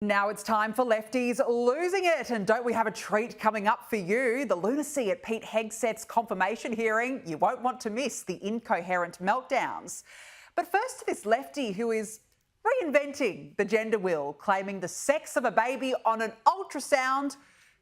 Now it's time for Lefties losing it. And don't we have a treat coming up for you? The lunacy at Pete Hegseth's confirmation hearing. You won't want to miss the incoherent meltdowns. But first to this lefty who is reinventing the gender wheel, claiming the sex of a baby on an ultrasound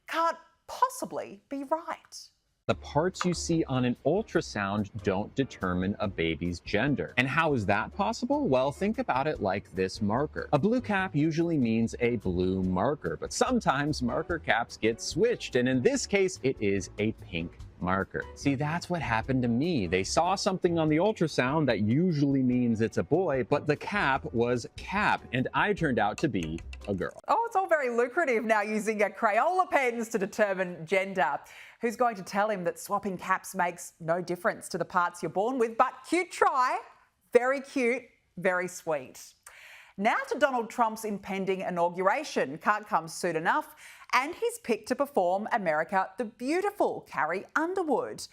can't possibly be right. The parts you see on an ultrasound don't determine a baby's gender. And how is that possible? Well, think about it like this marker. A blue cap usually means a blue marker, but sometimes marker caps get switched, and in this case, it is a pink marker. See, that's what happened to me. They saw something on the ultrasound that usually means it's a boy, but the cap was cap, and I turned out to be a girl. Oh, it's all very lucrative now using Crayola pens to determine gender. Who's going to tell him that swapping caps makes no difference to the parts you're born with? But cute try, very cute, very sweet. Now to Donald Trump's impending inauguration. Can't come soon enough. And he's picked to perform America the Beautiful, Carrie Underwood.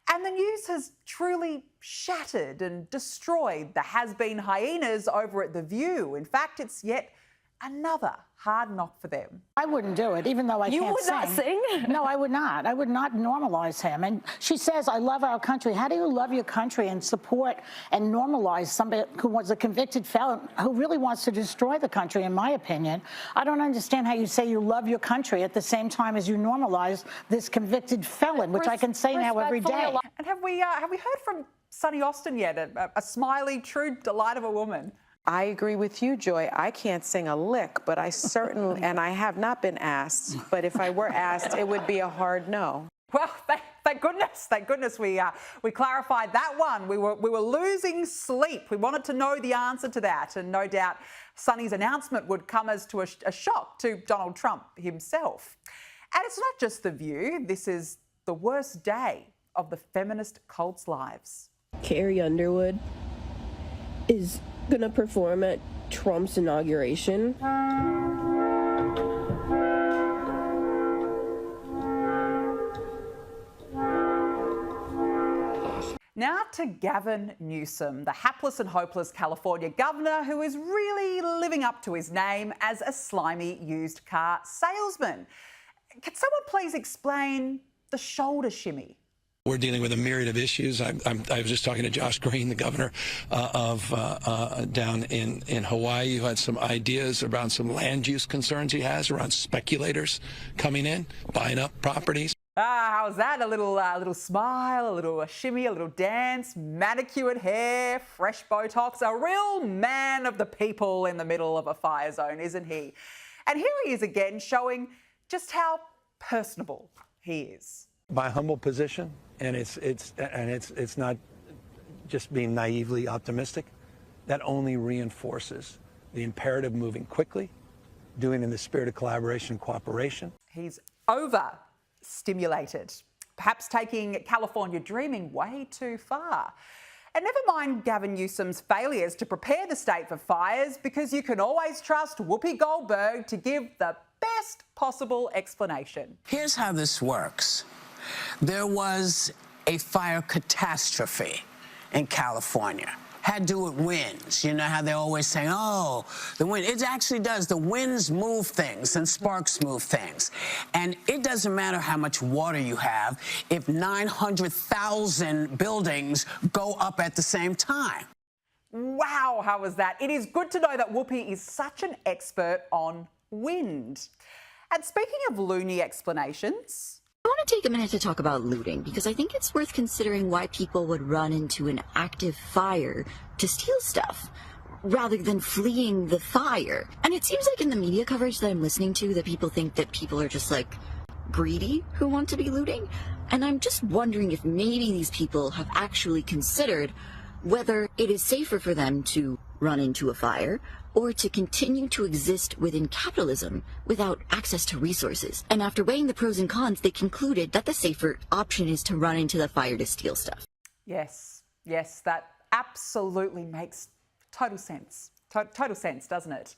And the news has truly shattered and destroyed the has-been hyenas over at The View. In fact, it's yet another hard knock for them. I wouldn't do it, even though I can't sing. You would not sing? No, I would not. I would not normalize him. And she says, I love our country. How do you love your country and support and normalize somebody who was a convicted felon who really wants to destroy the country, in my opinion? I don't understand how you say you love your country at the same time as you normalize this convicted felon, which I can say now every day. And have we heard from Sunny Austin yet? A smiley, true delight of a woman. I agree with you, Joy. I can't sing a lick, but I certainly, and I have not been asked, but if I were asked, it would be a hard no. Well, thank goodness we clarified that one. We were losing sleep. We wanted to know the answer to that, and no doubt Sunny's announcement would come as to a shock to Donald Trump himself. And it's not just The View. This is the worst day of the feminist cult's lives. Carrie Underwood is gonna perform at Trump's inauguration. Now to Gavin Newsom, the hapless and hopeless California governor who is really living up to his name as a slimy used car salesman. Can someone please explain the shoulder shimmy? We're dealing with a myriad of issues. I was just talking to Josh Green, the governor down in Hawaii, who had some ideas around some land use concerns he has around speculators coming in, buying up properties. How's that? A little smile, a little shimmy, a little dance, manicured hair, fresh Botox. A real man of the people in the middle of a fire zone, isn't he? And here he is again, showing just how personable he is. My humble position, and it's not just being naively optimistic, that only reinforces the imperative moving quickly, doing in the spirit of collaboration and cooperation. He's overstimulated, perhaps taking California dreaming way too far. And never mind Gavin Newsom's failures to prepare the state for fires, because you can always trust Whoopi Goldberg to give the best possible explanation. Here's how this works. There was a fire catastrophe in California. Had to do with winds. You know how they're always saying, oh, the wind. It actually does. The winds move things and sparks move things. And it doesn't matter how much water you have if 900,000 buildings go up at the same time. Wow, how was that? It is good to know that Whoopi is such an expert on wind. And speaking of loony explanations, I want to take a minute to talk about looting, because I think it's worth considering why people would run into an active fire to steal stuff rather than fleeing the fire. And it seems like in the media coverage that I'm listening to that people think that people are just like greedy who want to be looting. And I'm just wondering if maybe these people have actually considered whether it is safer for them to run into a fire or to continue to exist within capitalism without access to resources. And after weighing the pros and cons, they concluded that the safer option is to run into the fire to steal stuff. Yes, that absolutely makes total sense. Total sense, doesn't it?